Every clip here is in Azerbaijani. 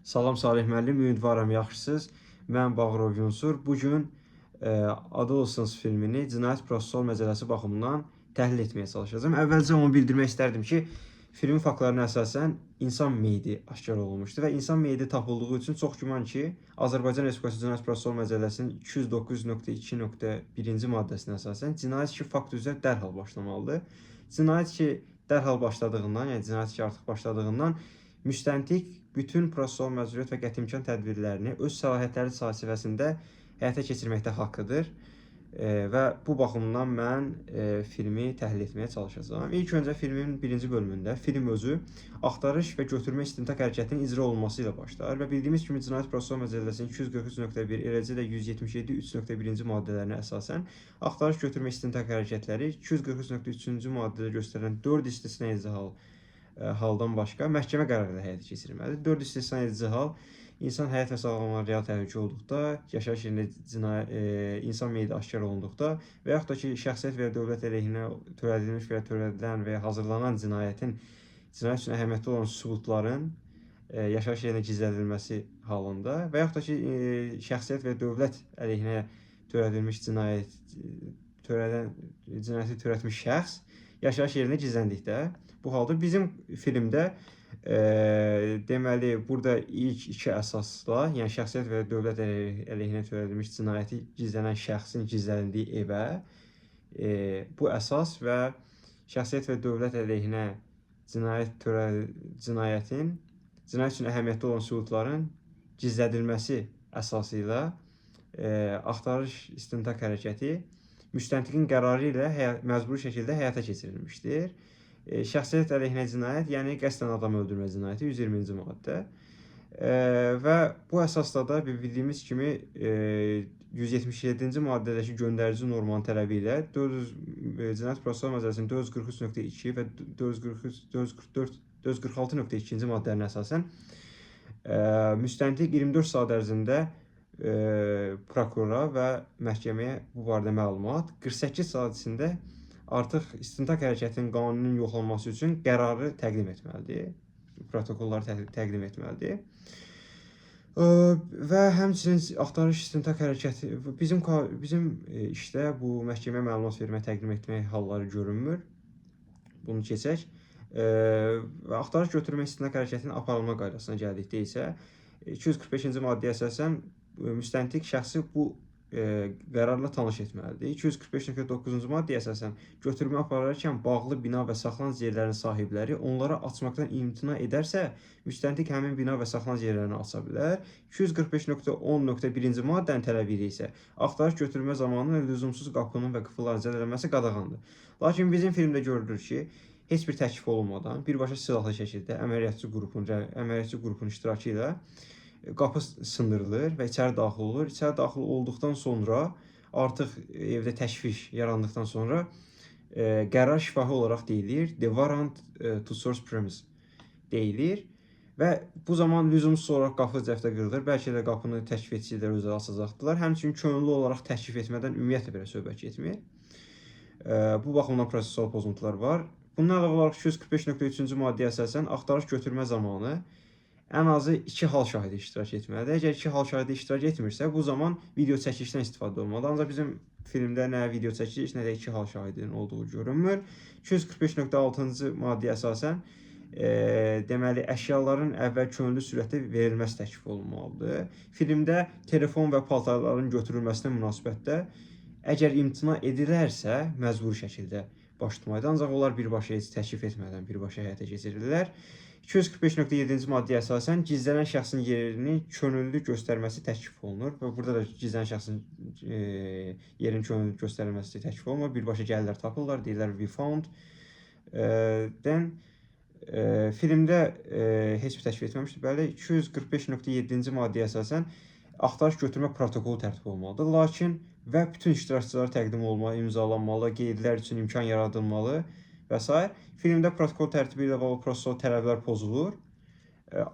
Salam Salih müəllim, ümidvaram yaxşısınız. Mən Bağırov Yunsur. Bugün Adolescence filmini cinayət prosessual məcəlləsi baxımından təhlil etməyə çalışacağım. Əvvəlcə onu bildirmək istərdim ki, filmin faktlarına əsasən insan meyidi aşkar olunmuşdu və insan meyidi tapıldığı üçün çox güman ki, Azərbaycan Respublikası Cinayət Prosessual Məcəlləsinin 209.2.1-ci maddəsinə əsasən cinayət işi fakt üzrə dərhal başlamalıdır. Cinayət işi dərhal başladığından, yəni cinayət işi artıq başladığından müstəntiq bütün prosessual məcburiyyət və qəti imkan tədbirlərini öz səlahiyyətləri çərçivəsində həyata keçirməkdə haqqıdır. Və bu baxımdan mən filmi təhlil etməyə çalışacağam. İlk öncə filmin birinci bölümündə film özü axtarış və götürmə istintaq hərəkətinin icra olunması ilə başlar və bildiyimiz kimi Cinayət Prosessual Məcəlləsinin 243.1, eləcə də 177.3.1-ci maddələrinə əsasən axtarış götürmə istintaq hərəkətləri 243.3-cü maddədə göstərilən 4 istisna edici haldan başqa məhkəmə qərarı ilə həyata keçirilməlidir. 4 istisna edici hal insan həyat və sağlamlığına real təhlükə olduqda, yaşayış yerində insan meyidi aşkar olunduqda və yaxud da ki, şəxsiyyət və ya dövlət əleyhinə törədilmiş və ya törədilən və ya hazırlanan cinayət üçün əhəmiyyətli olan sübutların yaşayış yerinə gizlədilməsi halında və yaxud da ki, şəxsiyyət və dövlət əleyhinə törədilmiş cinayəti törətmiş şəxs yaşayış yerində gizləndikdə, bu halda bizim filmdə deməli, burada ilk iki əsasla, yəni şəxsiyyət və dövlət əleyhinə törədilmiş cinayəti gizlənən şəxsin gizləndiyi evə bu əsas və şəxsiyyət və dövlət əleyhinə cinayət üçün əhəmiyyətli olan sübutların gizlədilməsi əsası ilə axtarış istintaq hərəkəti müstəntiqin qərarı ilə məcburi şəkildə həyata keçirilmişdir. Şəxsiyyət əleyhinə cinayət, yəni qəsdən adam öldürmə cinayəti 120-ci maddə. Və bu əsasda da bildiyimiz kimi 177-ci maddədəki göndərici normanın tələbi ilə Cinayət Prosessual Məcəlləsinin 443.2 və 446.2-ci maddələrinə əsasən müstəntiq 24 saat ərzində prokurora və məhkəməyə bu barədə məlumat 48 saat içində artıq istintaq hərəkətinin qanunun yoxlanması üçün qərarı təqdim etməlidir, protokolları təqdim etməlidir. Və həmçinin axtarış istintaq hərəkəti bizim işdə bu məhkəməyə məlumat vermək, təqdim etmək halları görünmür. Bunu keçək. Axtarış götürmə istintaq hərəkətinin aparılma qaydasına gəldikdə isə 245-ci maddəyə əsasən müstəntiq şəxsi bu qərarla tanış etməlidir. 245.9-cu maddəyə əsasən götürmə apararkən bağlı bina və saxlanıc yerlərinin sahibləri onlara açmaqdan imtina edərsə, müstəntiq həmin bina və saxlanıc yerlərini aça bilər. 245.10.1-ci maddənin tələbi ilə isə axtarış götürmə zamanı lüzumsuz qapının və qıfılların zədələnməsi qadağandır. Lakin bizim filmdə görülür ki, heç bir təklif olunmadan birbaşa silahlı şəkildə əməliyyatçı qrupun iştirakı ilə qapı sındırılır və içəri daxil olur. İçəri daxil olduqdan sonra artıq evdə təşviş yarandıqdan sonra qərar şifahi olaraq deyilir. The warrant to search premise deyilir və bu zaman lüzumsuz olaraq qapı cəftə qırılır. Bəlkə də qapını təklif etçilər özləri açacaqdılar. Həmçinin könüllü olaraq təklif etmədən ümumiyyətlə belə söhbət getmir. Bu baxımdan prosessual pozuntular var. Bundan əlavə olaraq 245.3-cü maddəyə əsasən axtarış götürmə zamanı ən azı 2 hal şahidi iştirak etməlidir. Əgər 2 hal şahidi iştirak etmirsə, bu zaman video çəkilişdən istifadə olmalıdır. Ancaq bizim filmdə nə video çəkiliş, nə də 2 hal şahidinin olduğu görünmür. 245.6-cı maddəyə əsasən deməli, əşyaların əvvəl könüllü sürətdə verilməsi təklif olunmalıdır. Filmdə telefon və paltarların götürülməsinə münasibətdə əgər imtina edilərsə, məcburi şəkildə baş tutmaydı. Ancaq onlar birbaşa heç təklif etmədən birbaşa həyata keçirirlər. 245.7-ci maddəyə əsasən gizlənən şəxsin yerini könüllü göstərməsi təklif olunur və burada da gizlənən şəxsin yerin könüllü göstərilməsi təklif olunur. Birbaşa gəlirlər, tapırlar, deyirlər we found. Filmdə heç bir təklif etməmişdir. Bəli, 245.7-ci maddəyə əsasən axtarış götürmə protokolu tərtib olmalıdır. Lakin və bütün iştirakçılara təqdim olmalı, imzalanmalı, qeydlər üçün imkan yaradılmalı və s. Filmdə protokol tərtibi ilə bağlı prosessual tələblər pozulur.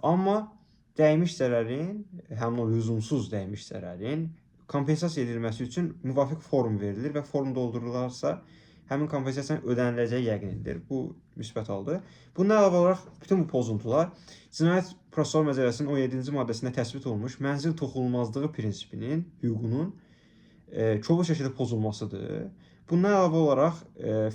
Amma dəymiş zərərin, həmin o lüzumsuz dəymiş zərərin kompensasiya edilməsi üçün müvafiq form verilir və form doldurularsa həmin kompensasiyanın ödəniləcəyi yəqindir. Bu müsbət haldır. Bundan əlavə olaraq bütün bu pozuntular Cinayət Prosessual Məcəlləsinin 17-ci maddəsində təsbit olunmuş mənzil toxunulmazlığı prinsipinin, hüququnun kobud şəkildə pozulmasıdır. Bundan əlavə olaraq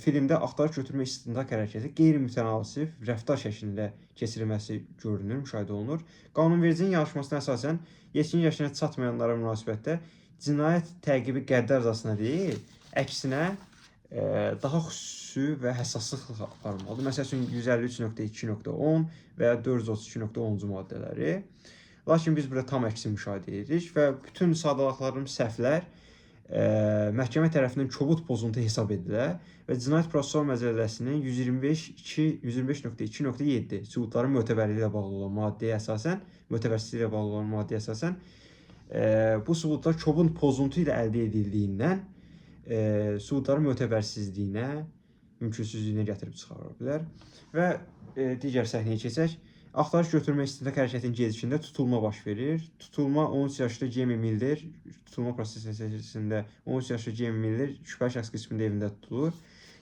filmdə axtarış götürmə istintaq hərəkəti qeyri-mütənasib rəftar şəklində keçirilməsi görünür, müşahidə olunur. Qanunvericinin yanaşmasına əsasən yetkin yaşına çatmayanlara münasibətdə cinayət təqibi qəddar cəzasına deyil, əksinə daha xüsusi və həssaslıqla aparılmalıdır. Məsəl üçün 153.2.10 və ya 432.10-cu maddələri. Lakin biz burada tam əksini müşahidə edirik və bütün sadalaqlarım səhvlər məhkəmə tərəfindən kobud pozuntu hesab edilir və Cinayət Prosessual Məcəlləsinin 125.2.7 sübutların mötəbərliyi ilə bağlı olan maddəyə əsasən, mötəbərsizliyi ilə bağlı olan maddəyə əsasən bu sübutlar kobud pozuntu ilə əldə edildiyindən sübutların mötəbərsizliyinə, mümkünsüzlüyünə gətirib çıxara bilər. Və digər səhnəyə keçək. Axtarış götürmə istintaq hərəkətinin gedişində tutulma baş verir. Tutulma 13 yaşlı Jamie Miller, tutulma prosesində 13 yaşlı Jamie Miller şübhəli şəxs qismində evində tutulur.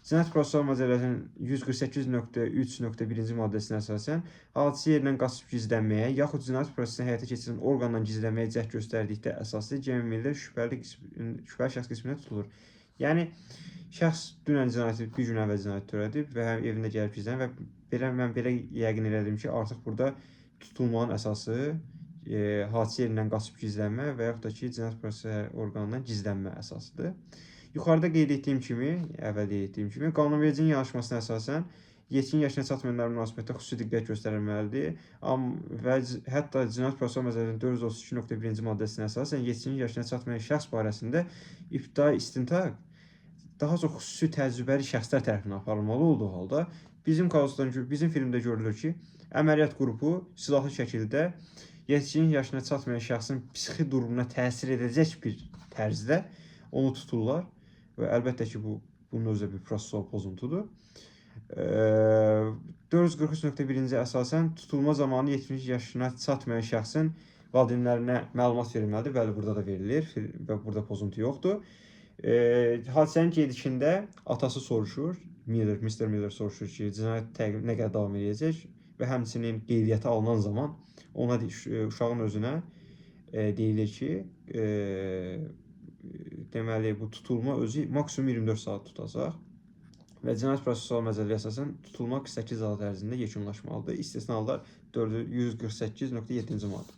Cinayət Prosessual Məcəlləsinin 148.3.1-ci maddəsinə əsasən hadisə yerindən qaçıb gizlənməyə, yaxud cinayət prosesini həyata keçirilən orqandan gizlənməyə cəhd göstərdikdə əsaslı Jamie Miller şübhəli şəxs qismində tutulur. Yəni şəxs dünən cinayəti, bir gün əvvəl cinayət törədib və evində gəlib gizlənir və mən belə yəqin elədim ki, artıq burada tutulmanın əsası hadisə yerindən qaçıb gizlənmə və yaxud da ki, cinayət prosesi orqanından gizlənmə əsasıdır. Yuxarıda qeyd etdiyim kimi, əvvəl qeyd etdiyim kimi, qanunvericinin yanaşmasına əsasən yetkin yaşına çatmayanlar münasibətdə xüsusi diqqət göstərilməlidir. Və hətta Cinayət Prosessual Məcəlləsinin 432.1-ci maddəsinə əsasən yetkin yaşına çatmayan şəxs barəsində ibtidai istintaq daha çox xüsusi təcrübəli şəxslər tərəfindən aparılmalı olduğu halda bizim filmdə görülür ki, əməliyyat qrupu silahlı şəkildə yetkin yaşına çatmayan şəxsin psixi durumuna təsir edəcək bir tərzdə onu tuturlar və əlbəttə ki, bunun özü bir prosessual pozuntudur. 443.1-ci əsasən tutulma zamanı 70 yaşına çatmayan şəxsin valideynlərinə məlumat verilməlidir. Bəli, burada da verilir və burada pozuntu yoxdur. Hadisənin gedişində atası soruşur, Mr. Miller soruşur ki, cinayət təqib nə qədər davam edəcək və həmçinin qeydiyyata alınan zaman ona uşağın özünə deyilir ki, deməli bu tutulma özü maksimum 24 saat tutacaq və Cinayət Prosessual Məcəlləyə əsasən tutulma 48 saat ərzində yekunlaşmalıdır. İstisnalar 148.7-ci maddə.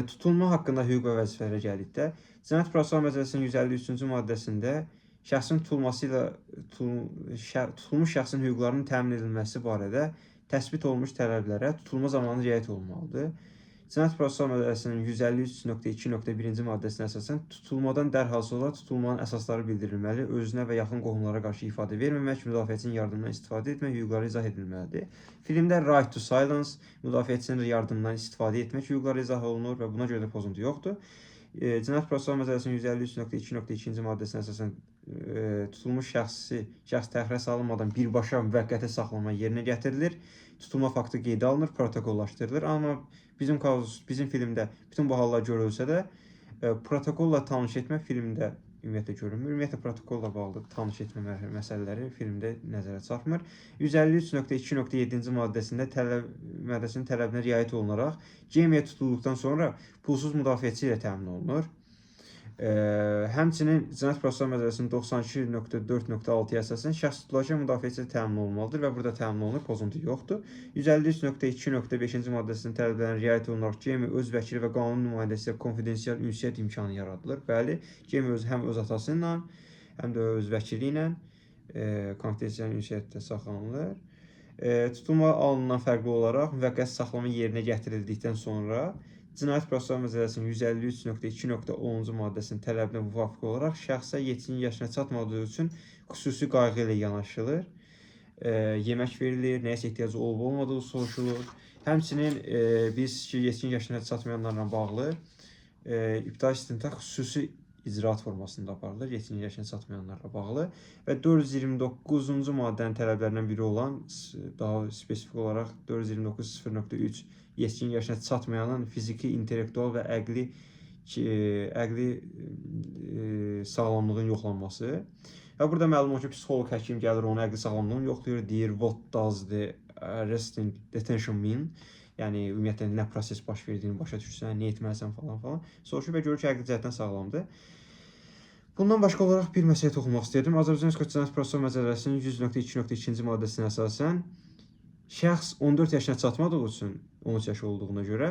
Tutulma haqqında hüquq və vəzifələrə gəldikdə, Cinayət Prosessual Məcəlləsinin 153-cü maddəsində şəxsin tutulmuş şəxsin hüquqlarının təmin edilməsi barədə təsbit olunmuş tələblərə tutulma zamanı riayət olunmalıdır. Cinayət Prosessual Məcəlləsinin 153.2.1-ci maddəsinə əsasən tutulmadan dərhal sonra tutulmanın əsasları bildirilməli, özünə və yaxın qohumlara qarşı ifadə verməmək, müdafiəçinin yardımından istifadə etmək hüquqları izah edilməlidir. Filmdə right to silence, müdafiəçinin yardımından istifadə etmək hüquqları izah olunur və buna görə də pozuntu yoxdur. Cinayət Prosessual Məcəlləsinin 153.2.2-ci maddəsinə əsasən tutulmuş şəxs təxirə salınmadan birbaşa müvəqqəti saxlama yerinə gətirilir. Tutulma faktı qeydə alınır, protokollaşdırılır. Amma bizim filmdə bütün bu hallar görülsə də protokolla tanış etmə filmdə ümumiyyətlə görünmür. Ümumiyyətlə protokolla bağlı tanış etmə məsələləri filmdə nəzərə çarpmır. 153.2.7-ci maddəsinin tələbinə riayət olunaraq Jamie tutulduqdan sonra pulsuz müdafiəçi ilə təmin olunur. Həmçinin Cinayət Prosessual Məcəlləsinin 92.4.6-ya əsasən şəxs tutularkən müdafiəçi təmin olunmalıdır və burada təmin olunur, pozuntu yoxdur. 153.2.5-ci maddəsinin tələblərinə riayət olunaraq Jamie öz vəkili və qanun nümayəndəsi ilə konfidensial ünsiyyət imkanı yaradılır. Bəli, Jamie həm öz atası ilə, həm də öz vəkili ilə konfidensial ünsiyyətdə saxlanılır. Tutulma alınan fərqli olaraq müvəqqəti saxlama yerinə gətirildikdən sonra Cinayət Prosessual Məcəlləsinin 153.2.10-cu maddəsinin tələbinə müvafiq olaraq şəxsə yetkin yaşına çatmadığı üçün xüsusi qayğı ilə yanaşılır. Yemək verilir, nəyəsə ehtiyacı olub-olmadığı soruşulur. Həmçinin biz yetkin yaşına çatmayanlarla bağlı ibtidai istintaq xüsusi icraat formasında aparılır, yetkin yaşına çatmayanlarla bağlı və 429-cu maddənin tələblərindən biri olan, daha spesifik olaraq 429.0.3 yetkin yaşına çatmayanın fiziki, intellektual və əqli sağlamlığın yoxlanması Və burada məlum olsun ki, psixoloq həkim gəlir onun əqli sağlamlığını yoxlayır, deyir what does the arresting detention mean? Yəni ümumiyyətlə nə proses baş verdiyini başa düşsən, nə etməlisən falan falan. Soruşur və görür ki, əqli cəhətdən sağlamdır. Bundan başqa olaraq bir məsələyə toxunmaq istəyirdim. Azərbaycan Respublikası Cinayət Prosessual Məcəlləsinin 100.2.2-ci maddəsinə əsasən şəxs 14 yaşına çatmadığı üçün 13 yaş olduğuna görə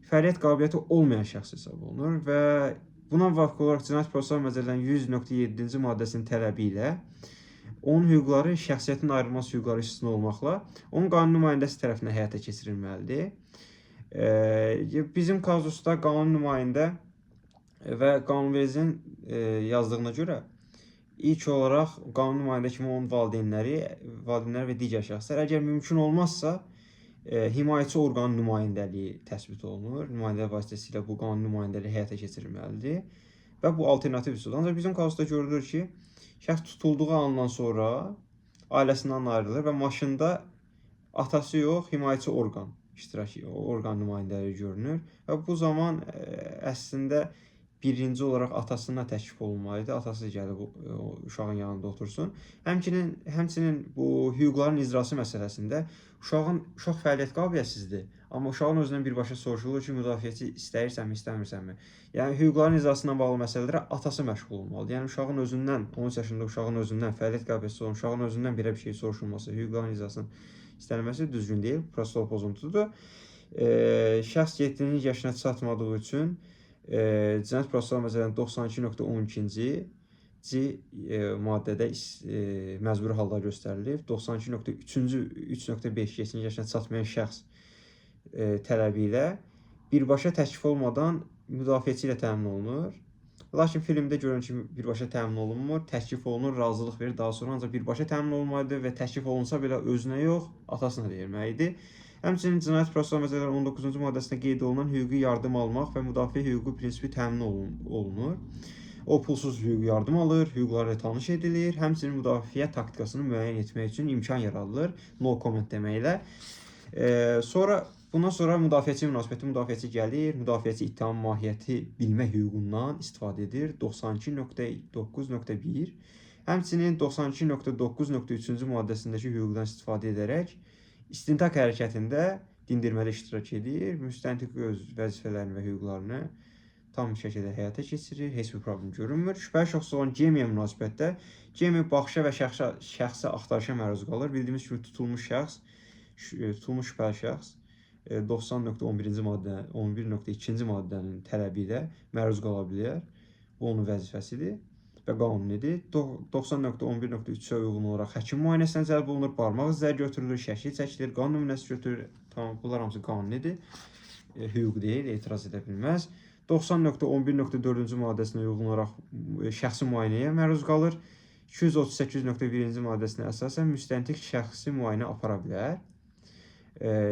fəaliyyət qabiliyyəti olmayan şəxs hesab olunur və buna müvafiq olaraq Cinayət Prosessual Məcəlləsinin 100.7-ci maddəsinin tələbi ilə onun hüquqları şəxsiyyətin ayrılmaz hüquqları istisna olmaqla onun qanun nümayəndəsi tərəfindən həyata keçirilməlidir. Bizim kazusda qanun nümayəndə və qanunvericinin yazdığına görə ilk olaraq qanun nümayəndə kimi onun valideynləri və digər şəxslər, əgər mümkün olmazsa himayəçi orqanın nümayəndəliyi təsbit olunur. Nümayəndələr vasitəsilə bu qanun nümayəndəliyi həyata keçirilməlidir və bu alternativ üsuldur. Ancaq bizim kazusda görülür ki, şəxs tutulduğu andan sonra ailəsindən ayrılır və maşında atası yox, himayəçi orqan nümayəndələri görünür və bu zaman əslində birinci olaraq atasına təklif olunmalıdır. Atası gəlib uşağın yanında otursun. Həmçinin bu hüquqların icrası məsələsində uşaq fəaliyyət qabiliyyətsizdir. Amma uşağın özündən birbaşa soruşulur ki, müdafiəçi istəyirsənmi, istəmirsənmi? Yəni hüquqların icrasından bağlı məsələlərə atası məşğul olmalıdır. Yəni uşağın özündən, 13 yaşında uşağın özündən fəaliyyət qabiliyyətsiz olan uşağın özündən belə bir şey soruşulması, hüquqların icrasının istənilməsi düzgün deyil, prosessual pozuntudur. Şəxs yetkinlik yaşına çatmadığı üçün Cinayət Prosessual Məcəlləsinin 92.12-ci maddədə məcburi hallar göstərilib. 92.3.5 yetkinlik yaşına çatmayan şəxs tələbi ilə birbaşa təklif olmadan müdafiəçi ilə təmin olunur. Lakin filmdə görünür ki, birbaşa təmin olunmur, təklif olunur, razılıq verir, daha sonra ancaq birbaşa təmin olunmalıdır və təklif olunsa belə özünə yox, atasına verməlidir. Həmçinin Cinayət Prosessual Məcəlləsinin 19-cu maddəsində qeyd olunan hüquqi yardım almaq və müdafiə hüququ prinsipi təmin olunur. O pulsuz hüquqi yardım alır, hüquqlarla tanış edilir, həmçinin müdafiə taktikasını müəyyən etmək üçün imkan yaradılır, no comment deməklə. Bundan sonra müdafiəçi münasibəti müdafiəçi gəlir, müdafiəçi ittiham mahiyyəti bilmə hüququndan istifadə edir, 92.9.1. Həmçinin 92.9.3-cü maddəsindəki hüquqdan istifadə edərək İstintaq hərəkətində dindirmədə iştirak edir, müstəntiq öz vəzifələrini və hüquqlarını tam şəkildə həyata keçirir, heç bir problem görünmür. Şübhəli şəxs olan Cemiyə münasibətdə Cemi baxışa və şəxsi axtarışa məruz qalır. Bildiyimiz kimi tutulmuş şübhəli şəxs 90.11-ci maddə, 11.2-ci maddənin tələbi ilə məruz qala bilər. Bu onun vəzifəsidir və qanunidir. 90.11.3-ə uyğun olaraq həkim müayinəsinə cəlb olunur, barmaq izləri götürülür, şəkil çəkilir, qan nümunəsi götürülür. Tamam, bunlar hamısı qanunidir. Hüquq deyil, etiraz edə bilməz. 90.11.4-cü maddəsinə uyğun olaraq şəxsi müayinəyə məruz qalır. 238.1-ci maddəsinə əsasən müstəntiq şəxsi müayinə apara bilər.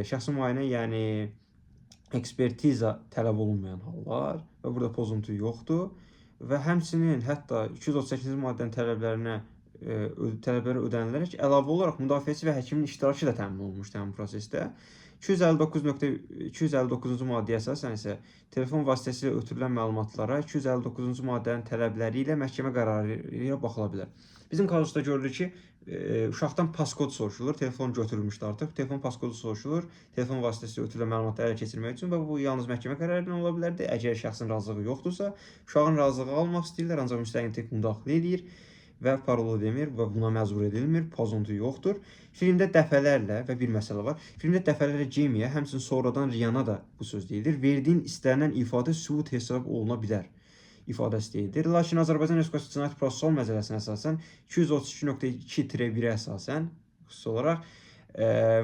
Şəxsi müayinə, yəni ekspertiza tələb olunmayan hallar və burada pozuntu yoxdur. Və həmçinin hətta 238-ci maddənin tələbləri ödənilərək əlavə olaraq müdafiəçi və həkimin iştirakı da təmin olunmuşdur həmin prosesdə. 259.259-cu maddəyə əsasən isə telefon vasitəsilə ötürülən məlumatlara 259-cu maddənin tələbləri ilə məhkəmə qərarı ilə baxıla bilər. Bizim kazusda görülür ki, uşaqdan paskod soruşulur, telefon götürülmüşdür artıq, telefon paskodu soruşulur, telefon vasitəsilə ötürülən məlumatları ələ keçirmək üçün və bu yalnız məhkəmə qərarı ilə ola bilərdi. Əgər şəxsin razılığı yoxdursa, uşağın razılığı almaq istəyirlər, ancaq müstəqillik müdaxilə edir və parolu demir və buna məcbur edilmir, pozuntu yoxdur. Filmdə dəfələrlə və bir məsələ var. Filmdə dəfələrlə Cemiyə, həmçinin sonradan Riyana da bu söz deyilir. Verdiyin istənilən ifadə sübut hesab oluna bilər ifadəsi deyilir. Lakin Azərbaycan Respublikası Cinayət Prosessual Məcəlləsinə əsasən 232.2-1-ə əsasən xüsusi olaraq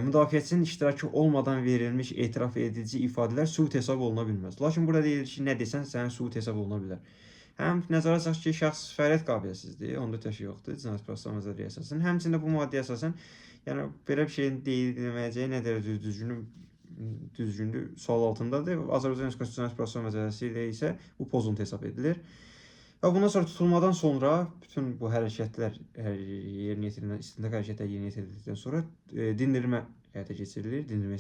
müdafiəçinin iştirakı olmadan verilmiş etiraf edici ifadələr sübut hesab oluna bilməz. Lakin burada deyilir ki, nə desən sənin sübut hesab oluna bilər. Həm nəzərə alsaq ki, şəxs fəaliyyət qabiliyyətsizdir, 14 yaşı yoxdur Cinayət Prosessual Məcəlləsinə əsasən. Həmçində bu maddəyə əsasən, yəni belə bir şeyin deyilməyəcəyi nə dərəcə düzgündür sual altındadır. Azərbaycan Respublikası Cinayət Prosessual Məcəlləsi ilə isə bu pozuntu hesab edilir. Və bundan sonra tutulmadan sonra bütün bu hərəkətlər yerinə yetirilən istintaq hərəkətləri yerinə yetirildikdən sonra dindirmə həyata keçirilir. Dindirmə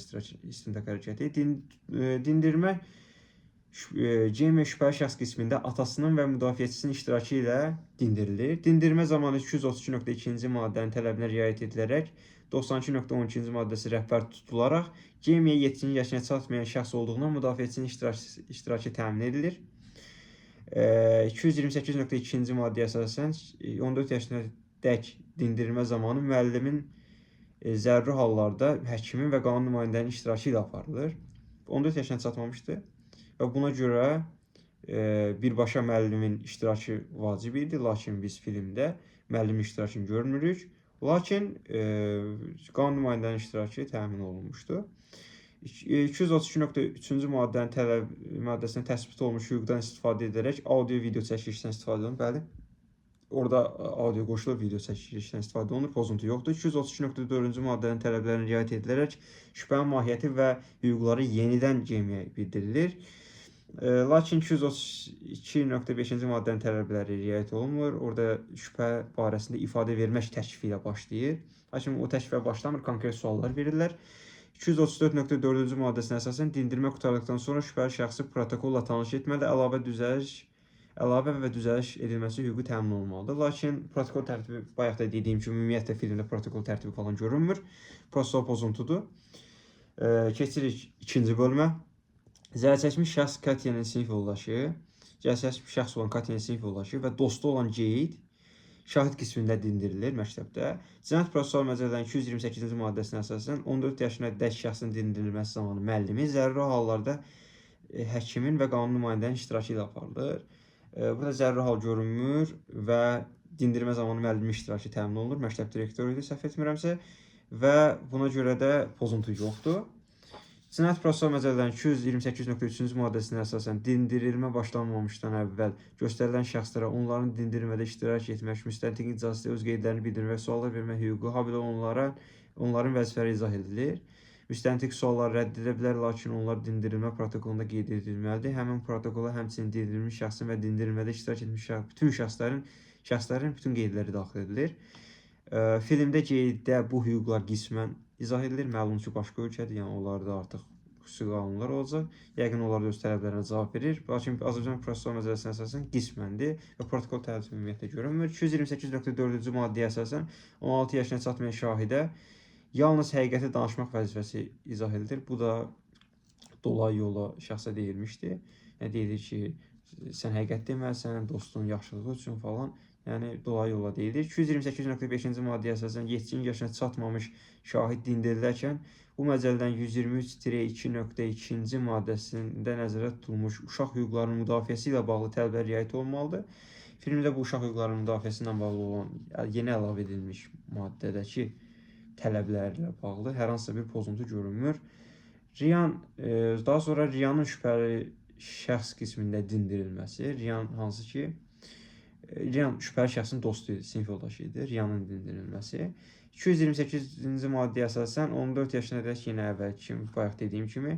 istintaq hərəkəti. Dindirmə Jamie şübhəli şəxs qismində atasının və müdafiəçisinin iştirakı ilə dindirilir. Dindirmə zamanı 232.2-ci maddənin tələbinə riayət edilərək 92.12-ci maddəsi rəhbər tutularaq Jamie yetkin yaşına çatmayan şəxs olduğundan müdafiəçisinin iştirakı təmin edilir. 228.2-ci maddəyə əsasən 14 yaşına dək dindirilmə zamanı müəllimin zəruri hallarda həkimin və qanun nümayəndənin iştirakı ilə aparılır. 14 yaşına çatmamışdı. Və buna görə birbaşa müəllimin iştirakı vacib idi, lakin biz filmdə müəllimin iştirakını görmürük. Lakin qanun nümayəndənin iştirakı təmin olunmuşdu. 232.3-cü maddəsində təsbit olunmuş hüquqdan istifadə edərək audio video çəkilişdən istifadə olunur. Bəli, orada audio qoşulur, video çəkilişdən istifadə olunur, pozuntu yoxdur. 232.4-cü maddənin tələblərinə riayət edilərək şübhənin mahiyyəti və hüquqları yenidən Jamie'yə bildirilir. Lakin 232.5-ci maddənin tələbləri riayət olunmur. Orada şübhə barəsində ifadə vermək təklifi ilə başlayır. Lakin o təklifə başlamır, konkret suallar verirlər. 234.4-cü maddəsinə əsasən dindirmə qurtardıqdan sonra şübhəli şəxsi protokolla tanış etməli, əlavə və düzəliş edilməsi hüququ təmin olunmalıdır. Lakin protokol tərtibi, bayaq da dediyim kimi, ümumiyyətlə filmdə protokol tərtibi falan görünmür. Prosessual pozuntudur. Keçirik ikinci bölümə. Zərərçəkmiş şəxs Katyanın sinif yoldaşı, zərərçəkmiş şəxs olan Katyanın sinif yoldaşı və dostu olan Jade şahid qismində dindirilir məktəbdə. Cinayət Prosessual Məcəllərin 228-ci maddəsinə əsasən 14 yaşına dək şəxsin dindirilməsi zamanı müəllimi zəruri hallarda həkimin və qanun nümayəndənin iştirakı ilə aparılır. Burada zəruri hal görünmür və dindirmə zamanı müəllimin iştirakı təmin olunur. Məktəb direktoru idi, səhv etmirəmsə, və buna görə də pozuntu yoxdur. Cinayət Prosessual Məcəllərin 228.3-cü maddəsinə əsasən dindirilmə başlanmamışdan əvvəl göstərilən şəxslərə onların dindirilmədə iştirak etmək, müstəntiqin icazəsi öz qeydlərini bildirmək, suallar vermək hüququ, habelə onların vəzifələri izah edilir. Müstəntiq sualları rədd edə bilər, lakin onlar dindirilmə protokolunda qeyd edilməlidir. Həmin protokola həmçinin dindirilmiş şəxsin və dindirilmədə iştirak etmiş bütün şəxslərin bütün qeydləri daxil edilir. Filmdə qeyddə bu hüquqlar qismən izah edilir. Məlum ki, başqa ölkədir, yəni onlarda artıq xüsusi qanunlar olacaq. Yəqin onlar da öz tələblərinə cavab verir. Lakin Azərbaycan Prosessual Məcəlləsinə əsasən qisməndir və protokol tərtibi ümumiyyətlə görünmür. 228.4-cü maddəyə əsasən 16 yaşına çatmayan şahidə yalnız həqiqəti danışmaq vəzifəsi izah edilir. Bu da dolayı yola şəxsə deyilmişdi. Yəni deyilir ki, sən həqiqət deməlisən, dostun yaxşılığı üçün falan. Yəni dolayı yola deyilir. 228.5-ci maddəyə əsasən yetkin yaşına çatmamış şahid dindirilərkən bu məcəllədən 123-2.2-ci maddəsində nəzərdə tutulmuş uşaq hüquqlarının müdafiəsi ilə bağlı tələblərə riayət olunmalıdır. Filmdə bu uşaq hüquqlarının müdafiəsi ilə bağlı olan yeni əlavə edilmiş maddədəki tələblərlə bağlı hər hansısa bir pozuntu görünmür. Daha sonra Riyanın şübhəli şəxs qismində dindirilməsi. Riyan hansı ki, Riyan şübhəli şəxsin dostu idi, sinif yoldaşı idi. Riyanın dindirilməsi. 228-ci maddəyə əsasən 14 yaşına dək yenə əvvəlki kimi, bayaq dediyim kimi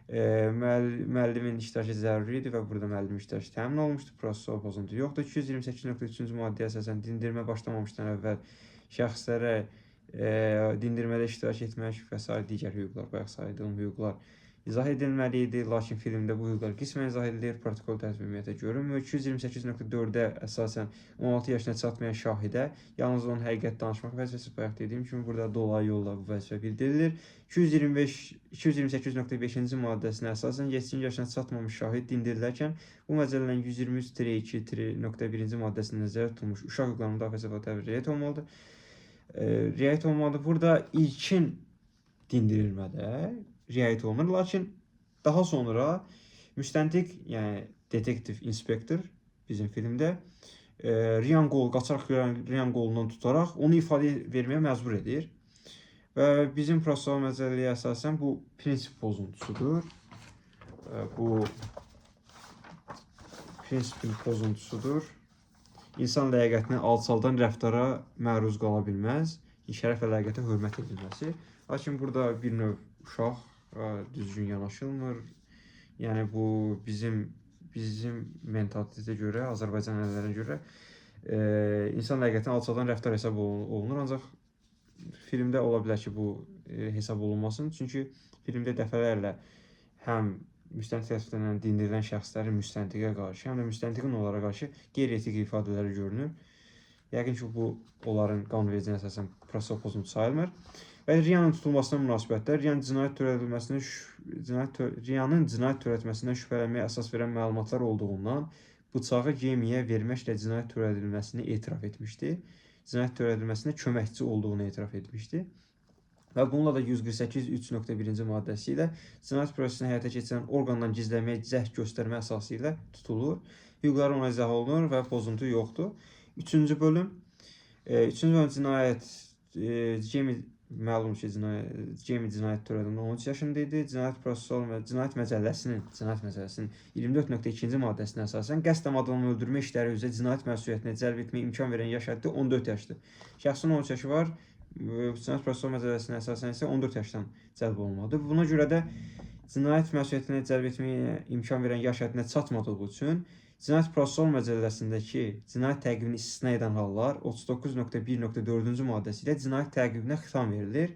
müəllimin iştirakı zəruri idi və burada müəllimin iştirakı təmin olunmuşdu. Prosessual pozuntu yoxdur. 228.3-cü maddəyə əsasən dindirmə başlamamışdan əvvəl şəxslərə dindirmədə iştirak etmək və s. digər hüquqlar, bayaq saydığım hüquqlar izah edilməli idi. Lakin filmdə bu hüquqlar qismən izah edilir, protokol tərtibi ümumiyyətlə görünmür. 228.4-də əsasən 16 yaşına çatmayan şahidə yalnız onun həqiqət danışmaq vəzifəsi, bayaq dediyim kimi, burada dolayı yolla bu vəzifə bildirilir. 228.5-ci maddəsinə əsasən yetkin yaşına çatmamış şahid dindirilərkən bu məcəllənin 123-2.1-ci maddəsində nəzərdə tutulmuş uşaq hüquqlarının müdafiəsi və təbliğ riayət olunmalıdır. Burada ilkin dindirilmədə riayət olunur, lakin daha sonra müstəntiq, yəni detektiv, inspektor bizim filmdə Riyan qolu, qaçaraq Riyan qolundan tutaraq onu ifadə verməyə məcbur edir. Və bizim prosessual məcəlləyə əsasən bu prinsip pozuntusudur. Bu prinsipin pozuntusudur. İnsan ləyaqətini alçaldan rəftara məruz qala bilməz. Şərəf və ləyaqətə hörmət edilməsi. Lakin burada bir növ uşaq düzgün yanaşılmır. Yəni bu bizim mentalitetə görə, Azərbaycan ənənələrinə görə insan ləyaqətini alçaldan rəftar hesab olunur. Ancaq filmdə ola bilər ki, bu hesab olunmasın. Çünki filmdə dəfələrlə həm müstəntiq tərəfindən dindirilən şəxslərin müstəntiqə qarşı, həm də müstəntiqin onlara qarşı qeyri-etik ifadələri görünür. Yəqin ki, bu onların qanunvericiliyinə əsasən prosessual pozuntu sayılmır. Və Riyanın tutulmasına münasibətdə Riyanın cinayət törətməsindən şübhələnməyə əsas verən məlumatlar olduğundan bıçağı Cemiyə verməklə cinayət törədilməsini etiraf etmişdi. Cinayət törədilməsində köməkçi olduğunu etiraf etmişdi. Və bununla da 148.3.1-ci maddəsi ilə cinayət prosesini həyata keçirən orqandan gizləməyə cəhd göstərmə əsası ilə tutulur. Hüquqları ona izah olunur və pozuntu yoxdur. Üçüncü bölüm. Üçüncü bölüm cinayət. Məlum ki, Cemi cinayət törədəndə 13 yaşında idi. Cinayət Məcəlləsinin 24.2-ci maddəsinə əsasən qəsdən adamı öldürmə işləri üzrə cinayət məsuliyyətinə cəlb etməyə imkan verən yaş həddi 14 yaşdır. Şəxsin 13 yaşı var. Cinayət Prosessual Məcəlləsinə əsasən isə 14 yaşdan cəlb olunmalıdır. Buna görə də cinayət məsuliyyətinə cəlb etməyə imkan verən yaş həddinə çatmadığı üçün Cinayət Prosessual Məcəlləsindəki cinayət təqibini istisna edən hallar 39.1.4-cü maddəsi ilə cinayət təqibinə xitam verilir.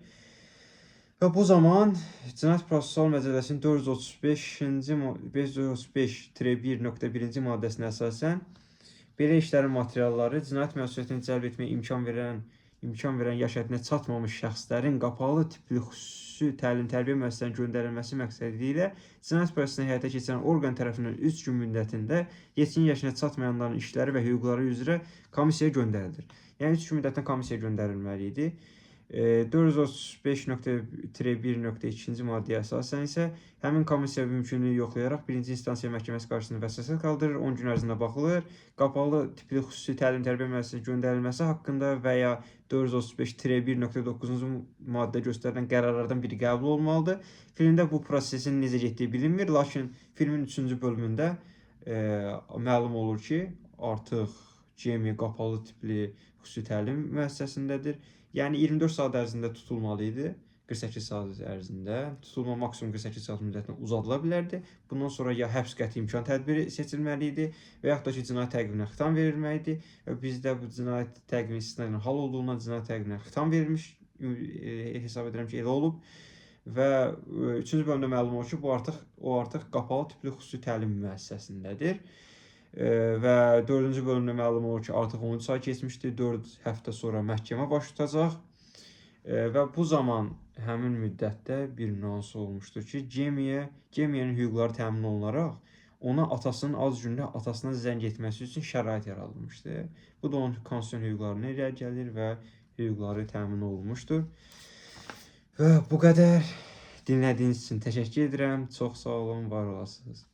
Və bu zaman Cinayət Prosessual Məcəlləsinin 435-1.1-ci maddəsinə əsasən belə işlərin materialları cinayət məsuliyyətini cəlb etməyə imkan verən yaş həddinə çatmamış şəxslərin qapalı tipli xüsusi təlim-tərbiyə müəssisəsinə göndərilməsi məqsədi ilə cinayət prosesini həyata keçirən orqan tərəfindən 3 gün müddətində yetkin yaşına çatmayanların işləri və hüquqları üzrə komissiyaya göndərilir. Yəni 3 gün müddətində komissiyaya göndərilməli idi. 435.1.2-ci maddəyə əsasən isə həmin komissiya mümkünlüyü yoxlayaraq birinci instansiya məhkəməsi qarşısında vəsatət qaldırır, 10 gün ərzində baxılır, qapalı tipli xüsusi təlim-tərbiyə müəssisəsinə göndərilməsi haqqında və ya 435-1.9-cu maddə göstərilən qərarlardan biri qəbul olmalıdır. Filmdə bu prosesin necə getdiyi bilinmir, lakin filmin 3-cü bölümündə məlum olur ki, artıq Cemi qapalı tipli xüsusi təlim müəssisəsindədir. Yəni 24 saat ərzində tutulmalı idi. 48 saat ərzində tutulma maksimum 48 saat müddətinə uzadıla bilərdi. Bundan sonra ya həbs qəti imkan tədbiri seçilməli idi və yaxud da ki, cinayət təqibinə xitam verilməli idi. Və bizdə bu cinayət təqibinin istisna edən hal olduğundan cinayət təqibinə xitam verilmiş hesab edirəm ki, elə olub. Və 3-cü bölümdə məlum olur ki, o artıq qapalı tipli xüsusi təlim müəssisəsindədir. Və 4-cü bölümdə məlum olur ki, artıq 13 ay keçmişdir, 4 həftə sonra məhkəmə baş tutacaq. Və bu zaman həmin müddətdə bir nüans olmuşdur ki, Cemi'nin hüquqları təmin olunaraq ona atasının az gündə atasına zəng etməsi üçün şərait yaradılmışdır. Bu da onun konstitusiyon hüquqlarına irəli gəlir və hüquqları təmin olunmuşdur. Və bu qədər. Dinlədiyiniz üçün təşəkkür edirəm. Çox sağ olun, var olasınız.